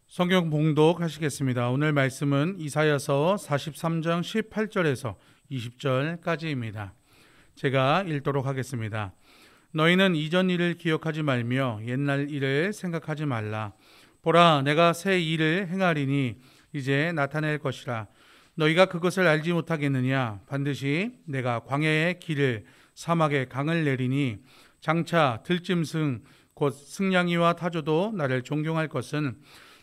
성경 봉독하시겠습니다. 오늘 말씀은 이사야서 43장 18절에서 20절까지입니다. 제가 읽도록 하겠습니다. 너희는 이전 일을 기억하지 말며 옛날 일을 생각하지 말라. 보라, 내가 새 일을 행하리니 이제 나타낼 것이라. 너희가 그것을 알지 못하겠느냐? 반드시 내가 광야의 길을 사막의 강을 내리니 장차 들짐승 곧 승냥이와 타조도 나를 존경할 것은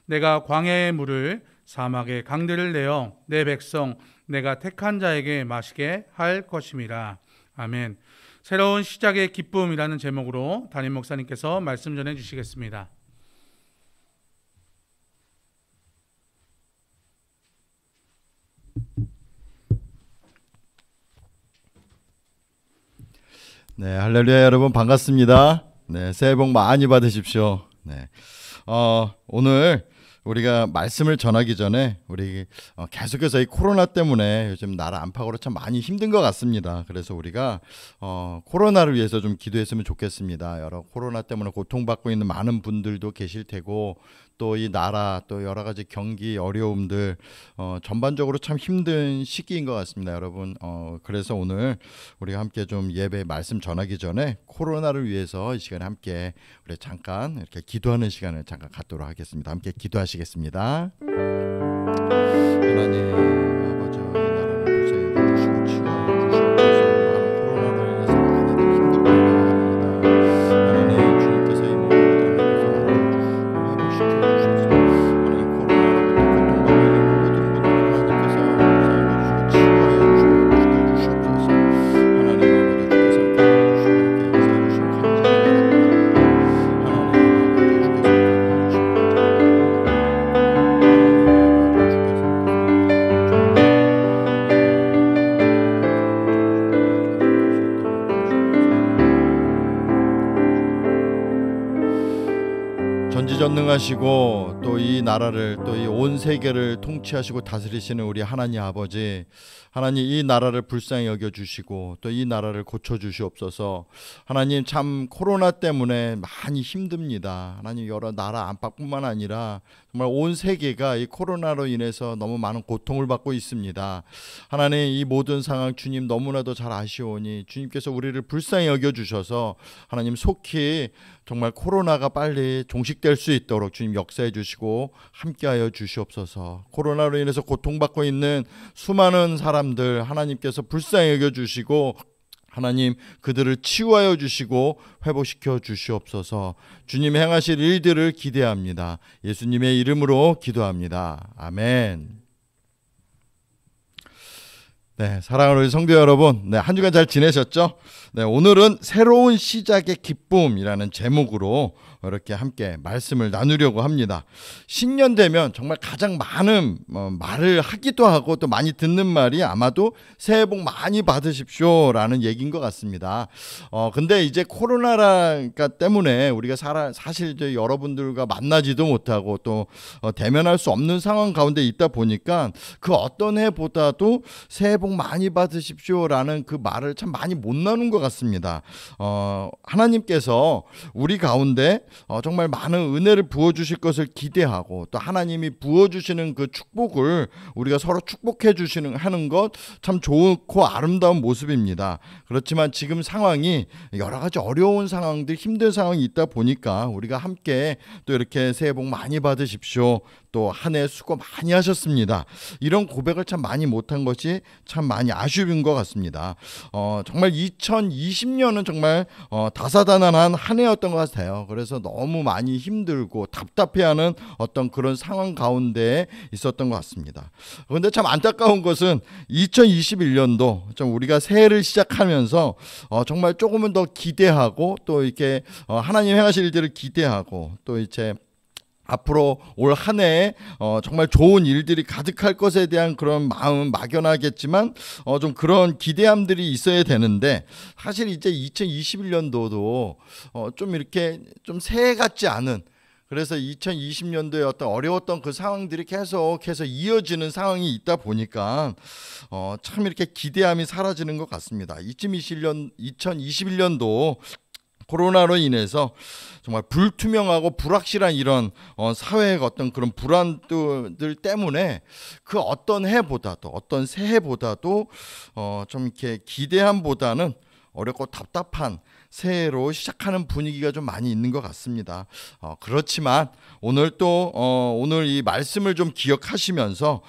내가 광야의 물을 사막의 강들을 내어 내 백성 내가 택한 자에게 마시게 할 것임이라. 아멘. 새로운 시작의 기쁨이라는 제목으로 담임 목사님께서 말씀 전해 주시겠습니다. 네, 할렐루야. 여러분 반갑습니다. 네, 새해 복 많이 받으십시오. 네, 오늘 우리가 말씀을 전하기 전에 우리 계속해서 이 코로나 때문에 요즘 나라 안팎으로 참 많이 힘든 것 같습니다. 그래서 우리가 코로나를 위해서 좀 기도했으면 좋겠습니다. 여러 코로나 때문에 고통받고 있는 많은 분들도 계실 테고, 또 이 나라 또 여러 가지 경기 어려움들 전반적으로 참 힘든 시기인 것 같습니다, 여러분. 그래서 오늘 우리가 함께 좀 예배 말씀 전하기 전에 코로나를 위해서 이 시간에 함께 우리 잠깐 이렇게 기도하는 시간을 잠깐 갖도록 하겠습니다. 함께 기도하시겠습니다. 하나님 아버지, 이 나라를 불쌍히 여겨주시고 치유하여 주시옵소서. 코로나로 인해서 많이들 힘들고 합니다. 하나님 주님께서 이 모든 것들을 회복시켜 주셔서 하나님 코로나로부터 고통받고 있는 모든 분들 하나님께서 불쌍히 여겨주시고 치유하여 주시옵소서. 하나님 아버지 주께서 함께 해주시고 함께 역사해 주시면 감사합니다. 하나님 아버지 주께서 전지전능하시고 또 이 나라를 또 이 온 세계를 통치하시고 다스리시는 우리 하나님 아버지, 하나님 이 나라를 불쌍히 여겨주시고 또 이 나라를 고쳐주시옵소서. 하나님 참 코로나 때문에 많이 힘듭니다. 하나님 여러 나라 안팎뿐만 아니라 정말 온 세계가 이 코로나로 인해서 너무 많은 고통을 받고 있습니다. 하나님 이 모든 상황 주님 너무나도 잘 아시오니 주님께서 우리를 불쌍히 여겨주셔서 하나님 속히 정말 코로나가 빨리 종식될 수 있도록 주님 역사해 주시고 함께하여 주시옵소서. 코로나로 인해서 고통받고 있는 수많은 사람들 하나님께서 불쌍히 여겨주시고 하나님 그들을 치유하여 주시고 회복시켜 주시옵소서. 주님 행하실 일들을 기대합니다. 예수님의 이름으로 기도합니다. 아멘. 네, 사랑하는 우리 성도 여러분, 네, 한 주간 잘 지내셨죠? 네, 오늘은 새로운 시작의 기쁨이라는 제목으로 이렇게 함께 말씀을 나누려고 합니다. 신년 되면 정말 가장 많은 말을 하기도 하고 또 많이 듣는 말이 아마도 새해 복 많이 받으십시오라는 얘기인 것 같습니다. 근데 이제 코로나 때문에 우리가 사실 이제 여러분들과 만나지도 못하고 또 대면할 수 없는 상황 가운데 있다 보니까 그 어떤 해보다도 새해 복 많이 받으십시오라는 그 말을 참 많이 못 나눈 것 같습니다. 하나님께서 우리 가운데 정말 많은 은혜를 부어주실 것을 기대하고 또 하나님이 부어주시는 그 축복을 우리가 서로 축복해 주시는 하는 것 참 좋고 아름다운 모습입니다. 그렇지만 지금 상황이 여러 가지 어려운 상황들, 힘든 상황이 있다 보니까 우리가 함께 또 이렇게 새해 복 많이 받으십시오, 또 한 해 수고 많이 하셨습니다, 이런 고백을 참 많이 못한 것이 참 많이 아쉬운 것 같습니다. 정말 2020년은 정말 다사다난한 한 해였던 것 같아요. 그래서 너무 많이 힘들고 답답해하는 어떤 그런 상황 가운데 있었던 것 같습니다. 그런데 참 안타까운 것은 2021년도 좀 우리가 새해를 시작하면서 정말 조금은 더 기대하고 또 이렇게 하나님 행하실 일들을 기대하고 또 이제 앞으로 올 한 해에 정말 좋은 일들이 가득할 것에 대한 그런 마음은 막연하겠지만 좀 그런 기대함들이 있어야 되는데, 사실 이제 2021년도도 좀 이렇게 좀 새해 같지 않은, 그래서 2020년도에 어떤 어려웠던 그 상황들이 계속해서 이어지는 상황이 있다 보니까 참 이렇게 기대함이 사라지는 것 같습니다. 2021년도 코로나로 인해서 정말 불투명하고 불확실한 이런 사회의 어떤 그런 불안들 때문에 그 어떤 해보다도 어떤 새해보다도 좀 이렇게 기대함보다는 어렵고 답답한 새해로 시작하는 분위기가 좀 많이 있는 것 같습니다. 그렇지만 오늘 또 오늘 이 말씀을 좀 기억하시면서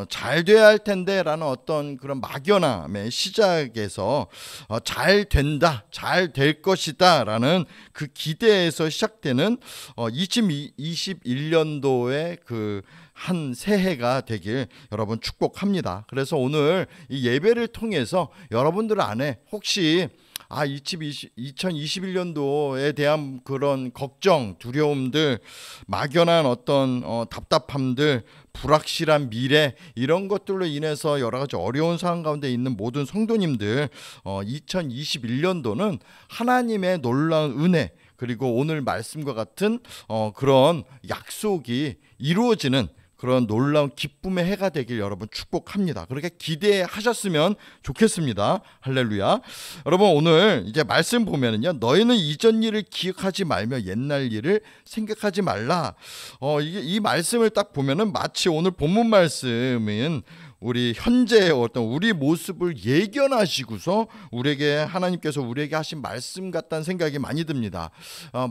잘 돼야 할 텐데라는 어떤 그런 막연함의 시작에서 잘 된다, 잘 될 것이다라는 그 기대에서 시작되는 2021년도의 그 한 새해가 되길 여러분 축복합니다. 그래서 오늘 이 예배를 통해서 여러분들 안에 혹시 2021년도에 대한 그런 걱정, 두려움들, 막연한 어떤 답답함들, 불확실한 미래 이런 것들로 인해서 여러 가지 어려운 상황 가운데 있는 모든 성도님들 2021년도는 하나님의 놀라운 은혜 그리고 오늘 말씀과 같은 그런 약속이 이루어지는 그런 놀라운 기쁨의 해가 되길 여러분 축복합니다. 그렇게 기대하셨으면 좋겠습니다. 할렐루야. 여러분 오늘 이제 말씀 보면은요. 너희는 이전 일을 기억하지 말며 옛날 일을 생각하지 말라. 이 말씀을 딱 보면은 마치 오늘 본문 말씀은 우리 현재의 어떤 우리 모습을 예견하시고서 하나님께서 우리에게 하신 말씀 같다는 생각이 많이 듭니다.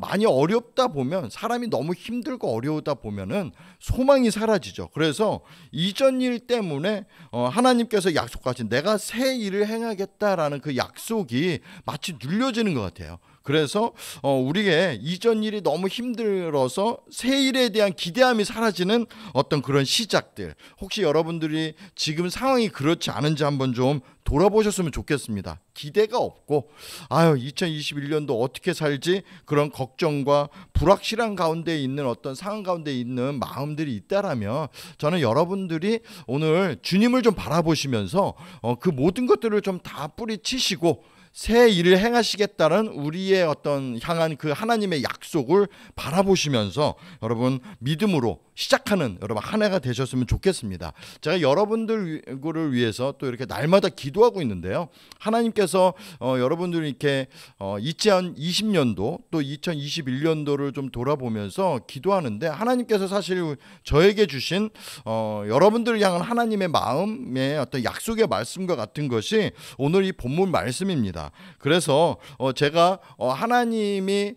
많이 어렵다 보면 사람이 너무 힘들고 어려우다 보면은 소망이 사라지죠. 그래서 이전 일 때문에 하나님께서 약속하신 내가 새 일을 행하겠다라는 그 약속이 마치 눌려지는 것 같아요. 그래서 우리의 이전 일이 너무 힘들어서 새 일에 대한 기대함이 사라지는 어떤 그런 시작들, 혹시 여러분들이 지금 상황이 그렇지 않은지 한번 좀 돌아보셨으면 좋겠습니다. 기대가 없고 2021년도 어떻게 살지 그런 걱정과 불확실한 가운데 있는 어떤 상황 가운데 있는 마음들이 있다라면 저는 여러분들이 오늘 주님을 좀 바라보시면서 그 모든 것들을 좀 다 뿌리치시고 새 일을 행하시겠다는 우리의 어떤 향한 그 하나님의 약속을 바라보시면서 여러분 믿음으로 시작하는 여러분 한 해가 되셨으면 좋겠습니다. 제가 여러분들을 위해서 또 이렇게 날마다 기도하고 있는데요. 하나님께서 여러분들이 이렇게 2020년도 또 2021년도를 좀 돌아보면서 기도하는데 하나님께서 사실 저에게 주신 여러분들을 향한 하나님의 마음의 어떤 약속의 말씀과 같은 것이 오늘 이 본문 말씀입니다. 그래서 제가 하나님이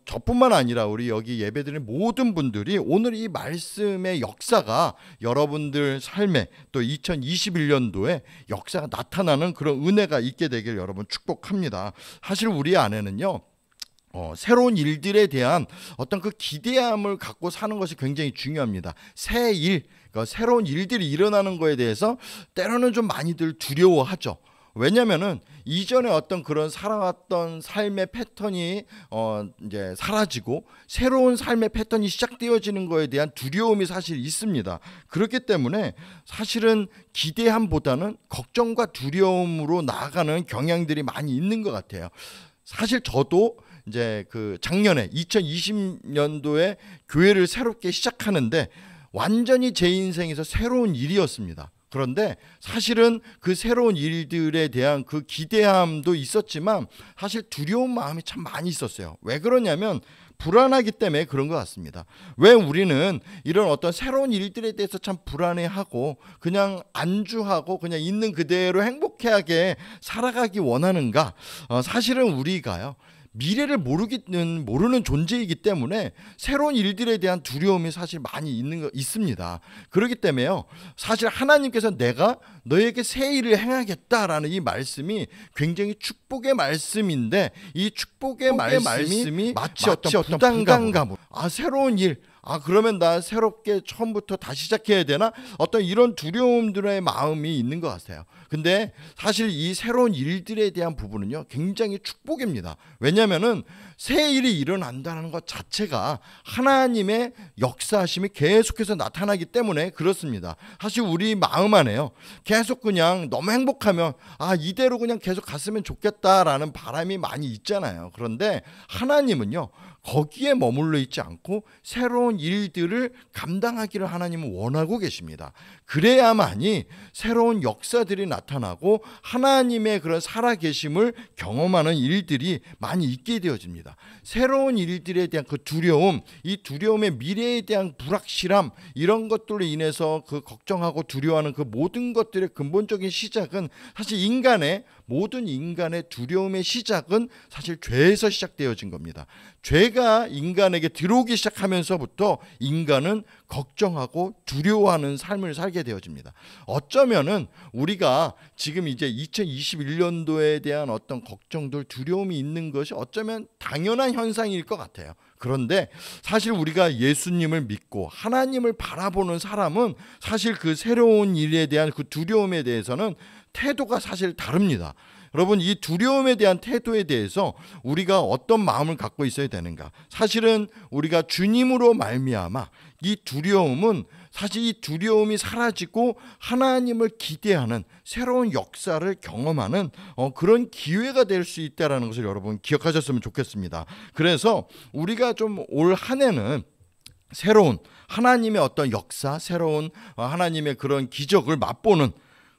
저뿐만 아니라 우리 여기 예배드리는 모든 분들이 오늘 이 말씀의 역사가 여러분들 삶에 또 2021년도에 역사가 나타나는 그런 은혜가 있게 되길 여러분 축복합니다. 사실 우리 안에는요. 새로운 일들에 대한 어떤 그 기대함을 갖고 사는 것이 굉장히 중요합니다. 새 일, 그러니까 새로운 일들이 일어나는 거에 대해서 때로는 좀 많이들 두려워하죠. 왜냐면은 이전에 어떤 그런 살아왔던 삶의 패턴이 이제 사라지고 새로운 삶의 패턴이 시작되어지는 거에 대한 두려움이 사실 있습니다. 그렇기 때문에 사실은 기대함보다는 걱정과 두려움으로 나아가는 경향들이 많이 있는 것 같아요. 사실 저도 이제 그 작년에 2020년도에 교회를 새롭게 시작하는데 완전히 제 인생에서 새로운 일이었습니다. 그런데 사실은 그 새로운 일들에 대한 그 기대함도 있었지만 사실 두려운 마음이 참 많이 있었어요. 왜 그러냐면 불안하기 때문에 그런 것 같습니다. 왜 우리는 이런 어떤 새로운 일들에 대해서 참 불안해하고 그냥 안주하고 그냥 있는 그대로 행복하게 살아가기 원하는가? 사실은 우리가요. 미래를 모르는 존재이기 때문에 새로운 일들에 대한 두려움이 사실 많이 있습니다. 그렇기 때문에요. 사실 하나님께서 내가 너에게 새 일을 행하겠다라는 이 말씀이 굉장히 축복의 말씀인데 이 축복의 말씀이 마치 어떤 부담감으로 새로운 일 그러면 나 새롭게 처음부터 다시 시작해야 되나? 어떤 이런 두려움들의 마음이 있는 것 같아요. 근데 사실 이 새로운 일들에 대한 부분은요, 굉장히 축복입니다. 왜냐면은 새 일이 일어난다는 것 자체가 하나님의 역사하심이 계속해서 나타나기 때문에 그렇습니다. 사실 우리 마음 안에요, 계속 그냥 너무 행복하면 이대로 그냥 계속 갔으면 좋겠다라는 바람이 많이 있잖아요. 그런데 하나님은요, 거기에 머물러 있지 않고 새로운 일들을 감당하기를 하나님은 원하고 계십니다. 그래야만이 새로운 역사들이 나타나고 하나님의 그런 살아계심을 경험하는 일들이 많이 있게 되어집니다. 새로운 일들에 대한 그 두려움, 이 두려움의 미래에 대한 불확실함, 이런 것들로 인해서 그 걱정하고 두려워하는 그 모든 것들의 근본적인 시작은 사실 모든 인간의 두려움의 시작은 사실 죄에서 시작되어진 겁니다. 죄가 인간에게 들어오기 시작하면서부터 인간은 걱정하고 두려워하는 삶을 살게 되어집니다. 어쩌면은 우리가 지금 이제 2021년도에 대한 어떤 걱정들, 두려움이 있는 것이 어쩌면 당연한 현상일 것 같아요. 그런데 사실 우리가 예수님을 믿고 하나님을 바라보는 사람은 사실 그 새로운 일에 대한 그 두려움에 대해서는 태도가 사실 다릅니다. 여러분, 이 두려움에 대한 태도에 대해서 우리가 어떤 마음을 갖고 있어야 되는가? 사실은 우리가 주님으로 말미암아 이 두려움은 사실 이 두려움이 사라지고 하나님을 기대하는 새로운 역사를 경험하는 그런 기회가 될 수 있다는 것을 여러분 기억하셨으면 좋겠습니다. 그래서 우리가 좀 올 한 해는 새로운 하나님의 어떤 역사, 새로운 하나님의 그런 기적을 맛보는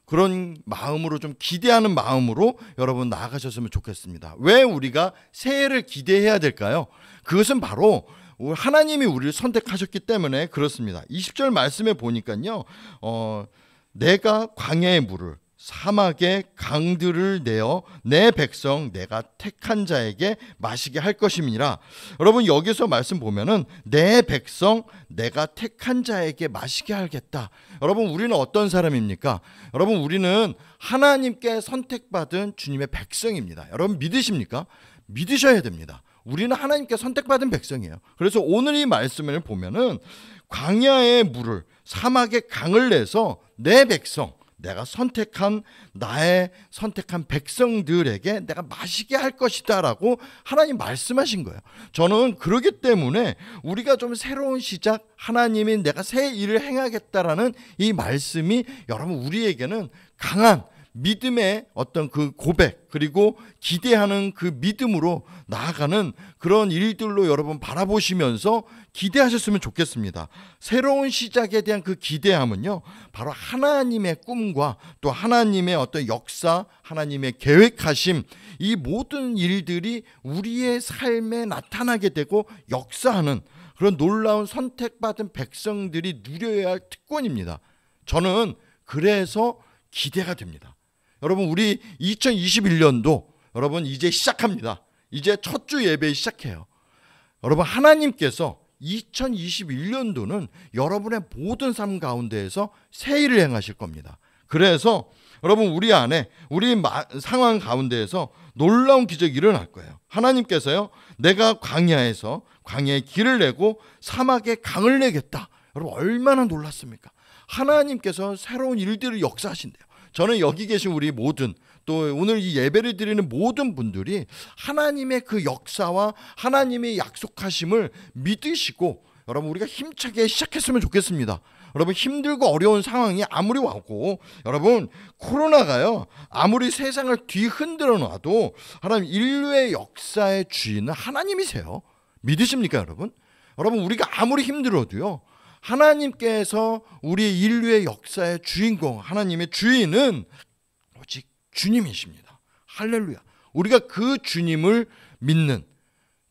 그런 마음으로, 좀 기대하는 마음으로 여러분 나아가셨으면 좋겠습니다. 왜 우리가 새해를 기대해야 될까요? 그것은 바로 하나님이 우리를 선택하셨기 때문에 그렇습니다. 20절 말씀에 보니까요, 내가 광야의 물을, 사막의 강들을 내어 내 백성 내가 택한 자에게 마시게 할 것임이라. 여러분, 여기서 말씀 보면은 내 백성 내가 택한 자에게 마시게 하겠다. 여러분, 우리는 어떤 사람입니까? 여러분, 우리는 하나님께 선택받은 주님의 백성입니다. 여러분, 믿으십니까? 믿으셔야 됩니다. 우리는 하나님께 선택받은 백성이에요. 그래서 오늘 이 말씀을 보면은 광야의 물을, 사막의 강을 내서 내 백성, 내가 나의 선택한 백성들에게 내가 마시게 할 것이다 라고 하나님 말씀하신 거예요. 저는 그러기 때문에 우리가 좀 새로운 시작, 하나님이 내가 새 일을 행하겠다라는 이 말씀이 여러분 우리에게는 강한 믿음의 어떤 그 고백, 그리고 기대하는 그 믿음으로 나아가는 그런 일들로 여러분 바라보시면서 기대하셨으면 좋겠습니다. 새로운 시작에 대한 그 기대함은요, 바로 하나님의 꿈과 또 하나님의 어떤 역사, 하나님의 계획하심, 이 모든 일들이 우리의 삶에 나타나게 되고 역사하는 그런 놀라운 선택받은 백성들이 누려야 할 특권입니다. 저는 그래서 기대가 됩니다. 여러분, 우리 2021년도 여러분 이제 시작합니다. 이제 첫 주 예배 시작해요. 여러분, 하나님께서 2021년도는 여러분의 모든 삶 가운데에서 새 일을 행하실 겁니다. 그래서 여러분, 우리 안에, 우리 상황 가운데에서 놀라운 기적이 일어날 거예요. 하나님께서요, 내가 광야에서 광야의 길을 내고 사막에 강을 내겠다. 여러분, 얼마나 놀랐습니까? 하나님께서 새로운 일들을 역사하신대요. 저는 여기 계신 우리 모든, 또 오늘 이 예배를 드리는 모든 분들이 하나님의 그 역사와 하나님의 약속하심을 믿으시고 여러분 우리가 힘차게 시작했으면 좋겠습니다. 여러분, 힘들고 어려운 상황이 아무리 와고, 여러분 코로나가요 아무리 세상을 뒤흔들어 놔도 하나님 인류의 역사의 주인은 하나님이세요. 믿으십니까 여러분? 여러분, 우리가 아무리 힘들어도요, 하나님께서 우리 인류의 역사의 주인공, 하나님의 주인은 오직 주님이십니다. 할렐루야. 우리가 그 주님을 믿는,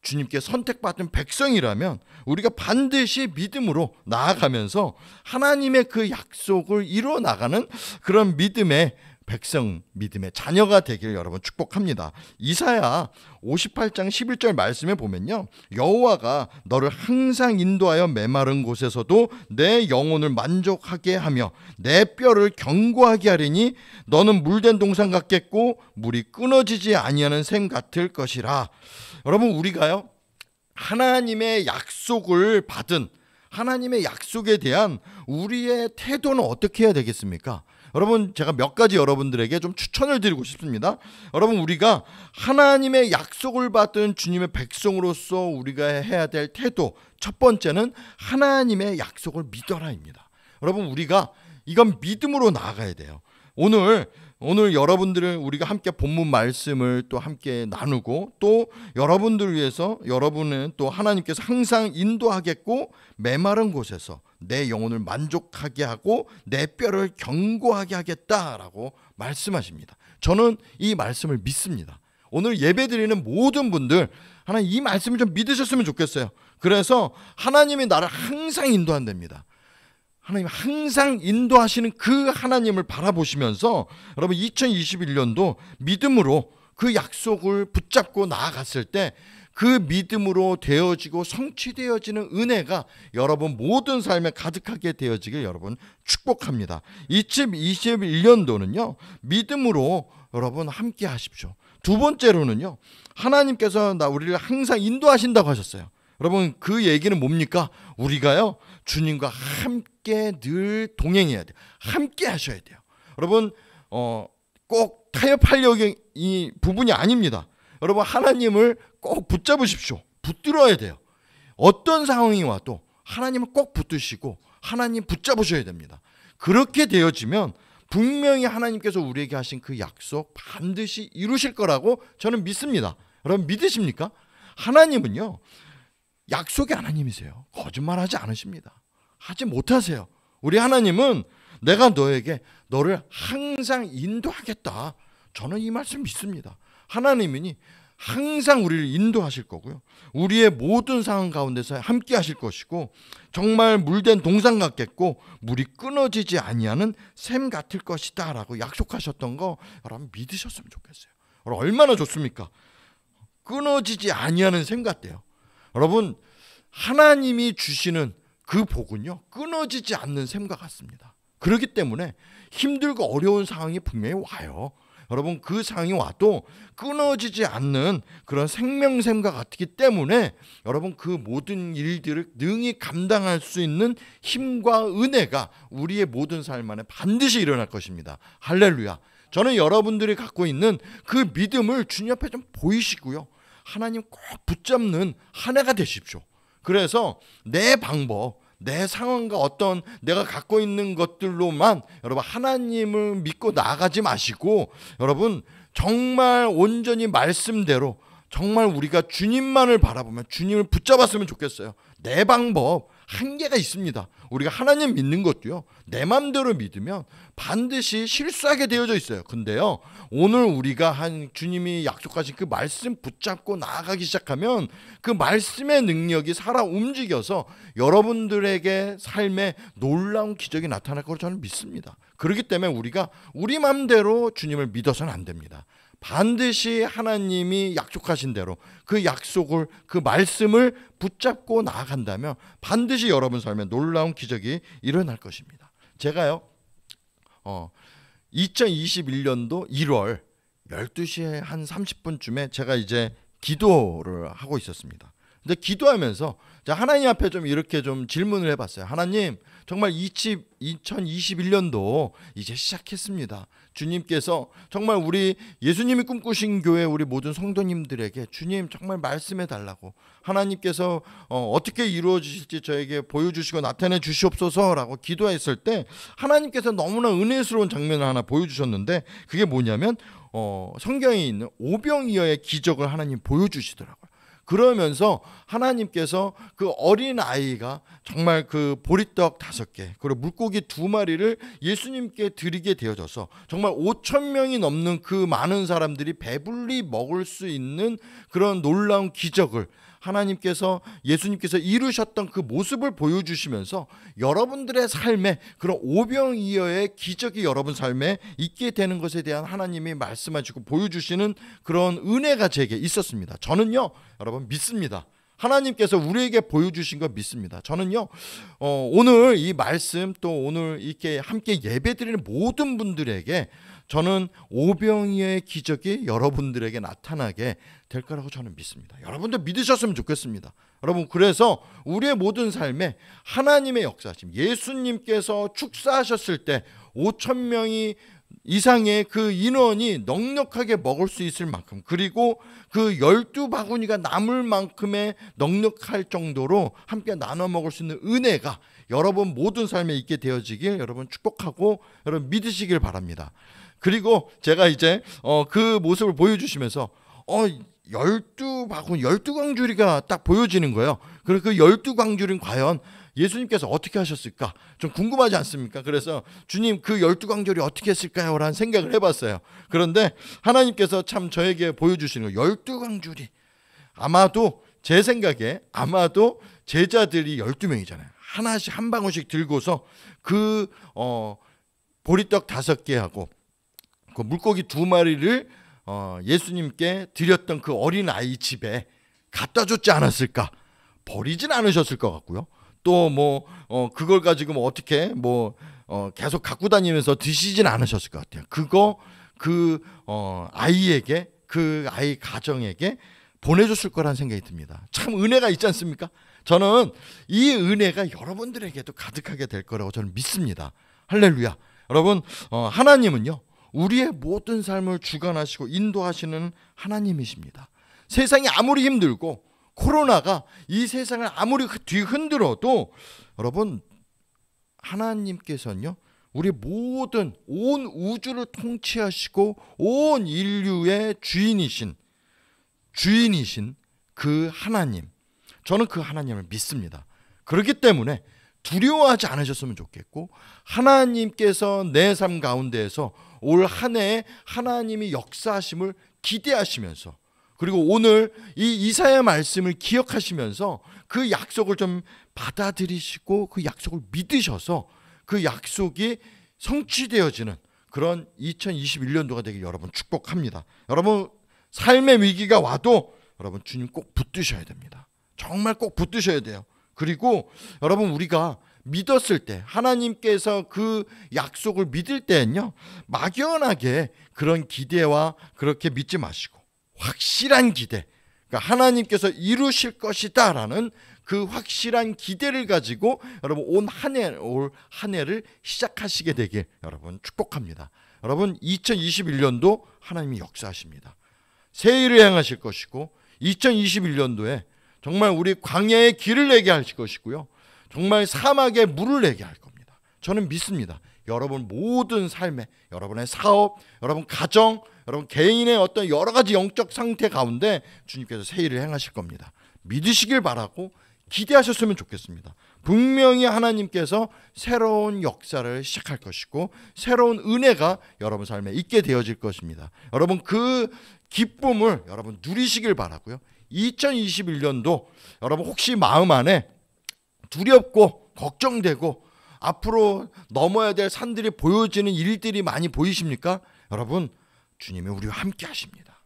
주님께 선택받은 백성이라면 우리가 반드시 믿음으로 나아가면서 하나님의 그 약속을 이루어 나가는 그런 믿음의 백성, 믿음의 자녀가 되길 여러분 축복합니다. 이사야 58장 11절 말씀에 보면요, 여호와가 너를 항상 인도하여 메마른 곳에서도 내 영혼을 만족하게 하며 내 뼈를 견고하게 하리니 너는 물된 동산 같겠고 물이 끊어지지 아니하는 샘 같을 것이라. 여러분, 우리가요 하나님의 약속을 받은, 하나님의 약속에 대한 우리의 태도는 어떻게 해야 되겠습니까? 여러분 제가 몇 가지 여러분들에게 좀 추천을 드리고 싶습니다. 여러분 우리가 하나님의 약속을 받은 주님의 백성으로서 우리가 해야 될 태도, 첫 번째는 하나님의 약속을 믿어라입니다. 여러분 우리가 이건 믿음으로 나아가야 돼요. 오늘 여러분들을 우리가 함께 본문 말씀을 또 함께 나누고 또 여러분들을 위해서 여러분은 또 하나님께서 항상 인도하겠고 메마른 곳에서 내 영혼을 만족하게 하고 내 뼈를 견고하게 하겠다라고 말씀하십니다. 저는 이 말씀을 믿습니다. 오늘 예배드리는 모든 분들 하나님 이 말씀을 좀 믿으셨으면 좋겠어요. 그래서 하나님이 나를 항상 인도한답니다. 하나님 항상 인도하시는 그 하나님을 바라보시면서 여러분 2021년도 믿음으로 그 약속을 붙잡고 나아갔을 때 그 믿음으로 되어지고 성취되어지는 은혜가 여러분 모든 삶에 가득하게 되어지길 여러분 축복합니다. 2021년도는요 믿음으로 여러분 함께 하십시오. 두 번째로는요 하나님께서 우리를 항상 인도하신다고 하셨어요. 여러분 그 얘기는 뭡니까? 우리가요 주님과 함께 늘 동행해야 돼요. 함께 하셔야 돼요. 여러분 꼭 타협하려고 이 부분이 아닙니다. 여러분 하나님을 꼭 붙잡으십시오. 붙들어야 돼요. 어떤 상황이 와도 하나님을 꼭 붙드시고 하나님 붙잡으셔야 됩니다. 그렇게 되어지면 분명히 하나님께서 우리에게 하신 그 약속 반드시 이루실 거라고 저는 믿습니다. 여러분 믿으십니까? 하나님은요 약속의 하나님이세요. 거짓말하지 않으십니다. 하지 못하세요. 우리 하나님은 내가 너를 항상 인도하겠다. 저는 이 말씀 믿습니다. 하나님이니 항상 우리를 인도하실 거고요. 우리의 모든 상황 가운데서 함께 하실 것이고 정말 물된 동산 같겠고 물이 끊어지지 아니하는 샘 같을 것이다 라고 약속하셨던 거 여러분 믿으셨으면 좋겠어요. 얼마나 좋습니까? 끊어지지 아니하는 샘 같대요. 여러분 하나님이 주시는 그 복은요 끊어지지 않는 샘과 같습니다. 그렇기 때문에 힘들고 어려운 상황이 분명히 와요. 여러분 그 상황이 와도 끊어지지 않는 그런 생명샘과 같기 때문에 여러분 그 모든 일들을 능히 감당할 수 있는 힘과 은혜가 우리의 모든 삶 안에 반드시 일어날 것입니다. 할렐루야. 저는 여러분들이 갖고 있는 그 믿음을 주님 앞에 좀 보이시고요. 하나님 꼭 붙잡는 한 해가 되십시오. 그래서 내 방법, 내 상황과 어떤 내가 갖고 있는 것들로만 여러분 하나님을 믿고 나아가지 마시고 여러분 정말 온전히 말씀대로 정말 우리가 주님만을 바라보면 주님을 붙잡았으면 좋겠어요. 내 방법 한계가 있습니다. 우리가 하나님 믿는 것도요 내 맘대로 믿으면 반드시 실수하게 되어져 있어요. 근데요 오늘 우리가 한 주님이 약속하신 그 말씀 붙잡고 나아가기 시작하면 그 말씀의 능력이 살아 움직여서 여러분들에게 삶에 놀라운 기적이 나타날 것을 저는 믿습니다. 그렇기 때문에 우리가 우리 맘대로 주님을 믿어서는 안 됩니다. 반드시 하나님이 약속하신 대로 그 약속을 그 말씀을 붙잡고 나아간다면 반드시 여러분 삶에 놀라운 기적이 일어날 것입니다. 제가요 2021년도 1월 12시에 한 30분쯤에 제가 이제 기도를 하고 있었습니다. 근데 기도하면서 하나님 앞에 좀 이렇게 좀 질문을 해봤어요. 하나님 정말 2021년도 이제 시작했습니다. 주님께서 정말 우리 예수님이 꿈꾸신 교회 우리 모든 성도님들에게 주님 정말 말씀해 달라고 하나님께서 어떻게 이루어지실지 저에게 보여주시고 나타내 주시옵소서라고 기도했을 때 하나님께서 너무나 은혜스러운 장면을 하나 보여주셨는데 그게 뭐냐면 성경에 있는 오병이어의 기적을 하나님 보여주시더라고요. 그러면서 하나님께서 그 어린 아이가 정말 그 보리떡 5개 그리고 물고기 2마리를 예수님께 드리게 되어져서 정말 5,000명이 넘는 그 많은 사람들이 배불리 먹을 수 있는 그런 놀라운 기적을 하나님께서 예수님께서 이루셨던 그 모습을 보여주시면서 여러분들의 삶에 그런 오병이어의 기적이 여러분 삶에 있게 되는 것에 대한 하나님이 말씀하시고 보여주시는 그런 은혜가 제게 있었습니다. 저는요 여러분 믿습니다. 하나님께서 우리에게 보여주신 거 믿습니다. 저는요, 오늘 이 말씀 또 오늘 이렇게 함께 예배드리는 모든 분들에게 저는 오병이어의 기적이 여러분들에게 나타나게 될 거라고 저는 믿습니다. 여러분들 믿으셨으면 좋겠습니다. 여러분, 그래서 우리의 모든 삶에 하나님의 역사심, 예수님께서 축사하셨을 때 5,000명이 이상의 그 인원이 넉넉하게 먹을 수 있을 만큼, 그리고 그 12바구니가 남을 만큼의 넉넉할 정도로 함께 나눠 먹을 수 있는 은혜가 여러분 모든 삶에 있게 되어지길 여러분 축복하고 여러분 믿으시길 바랍니다. 그리고 제가 이제 그 모습을 보여주시면서 12바구니, 12광주리가 딱 보여지는 거예요. 그리고 그 12광주리는 과연 예수님께서 어떻게 하셨을까? 좀 궁금하지 않습니까? 그래서 주님, 그 12광주리 어떻게 했을까요? 라는 생각을 해봤어요. 그런데 하나님께서 참 저에게 보여주시는 거, 12광주리. 아마도 제 생각에 아마도 제자들이 12명이잖아요. 하나씩 한 방울씩 들고서 그 보리떡 5개하고 그 물고기 2마리를 예수님께 드렸던 그 어린아이 집에 갖다 줬지 않았을까? 버리진 않으셨을 것 같고요. 또 그걸 가지고 어떻게 계속 갖고 다니면서 드시진 않으셨을 것 같아요. 그 아이에게, 그 아이 가정에게 보내줬을 거라는 생각이 듭니다. 참 은혜가 있지 않습니까? 저는 이 은혜가 여러분들에게도 가득하게 될 거라고 저는 믿습니다. 할렐루야. 여러분, 하나님은요, 우리의 모든 삶을 주관하시고 인도하시는 하나님이십니다. 세상이 아무리 힘들고 코로나가 이 세상을 아무리 뒤흔들어도 여러분, 하나님께서는요, 우리 모든 온 우주를 통치하시고 온 인류의 주인이신 그 하나님, 저는 그 하나님을 믿습니다. 그렇기 때문에 두려워하지 않으셨으면 좋겠고, 하나님께서 내 삶 가운데에서 올 한 해에 하나님이 역사하심을 기대하시면서, 그리고 오늘 이 이사야 말씀을 기억하시면서 그 약속을 좀 받아들이시고 그 약속을 믿으셔서 그 약속이 성취되어지는 그런 2021년도가 되길 여러분 축복합니다. 여러분, 삶의 위기가 와도 여러분 주님 꼭 붙드셔야 됩니다. 정말 꼭 붙드셔야 돼요. 그리고 여러분, 우리가 믿었을 때, 하나님께서 그 약속을 믿을 때는요, 막연하게 그런 기대와 그렇게 믿지 마시고 확실한 기대, 그러니까 하나님께서 이루실 것이다 라는 그 확실한 기대를 가지고 여러분 올 한 해를 시작하시게 되길 여러분 축복합니다. 여러분, 2021년도 하나님이 역사하십니다. 새 일을 행하실 것이고, 2021년도에 정말 우리 광야에 길을 내게 하실 것이고요, 정말 사막에 물을 내게 할 겁니다. 저는 믿습니다. 여러분 모든 삶에, 여러분의 사업, 여러분 가정, 여러분 개인의 어떤 여러 가지 영적 상태 가운데 주님께서 새 일을 행하실 겁니다. 믿으시길 바라고 기대하셨으면 좋겠습니다. 분명히 하나님께서 새로운 역사를 시작할 것이고 새로운 은혜가 여러분 삶에 있게 되어질 것입니다. 여러분, 그 기쁨을 여러분 누리시길 바라고요. 2021년도 여러분 혹시 마음 안에 두렵고 걱정되고 앞으로 넘어야 될 산들이 보여지는 일들이 많이 보이십니까? 여러분, 주님이 우리와 함께 하십니다.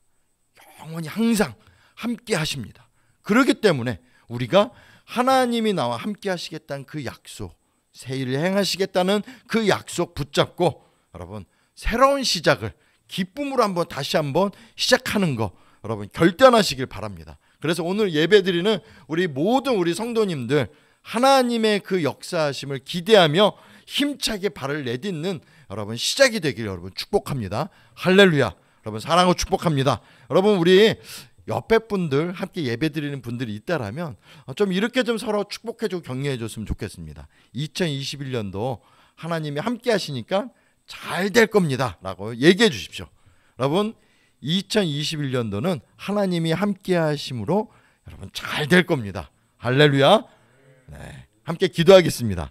영원히 항상 함께 하십니다. 그렇기 때문에 우리가 하나님이 나와 함께 하시겠다는 그 약속, 새 일을 행하시겠다는 그 약속 붙잡고 여러분 새로운 시작을 기쁨으로 다시 한번 시작하는 거 여러분 결단하시길 바랍니다. 그래서 오늘 예배드리는 우리 모든 우리 성도님들, 하나님의 그 역사하심을 기대하며 힘차게 발을 내딛는 여러분 시작이 되길 여러분 축복합니다. 할렐루야. 여러분 사랑하고 축복합니다. 여러분, 우리 옆에 분들, 함께 예배드리는 분들이 있다라면 좀 이렇게 좀 서로 축복해주고 격려해줬으면 좋겠습니다. 2021년도 하나님이 함께 하시니까 잘 될 겁니다 라고 얘기해 주십시오. 여러분, 2021년도는 하나님이 함께 하심으로 여러분 잘 될 겁니다. 할렐루야. 네, 함께 기도하겠습니다.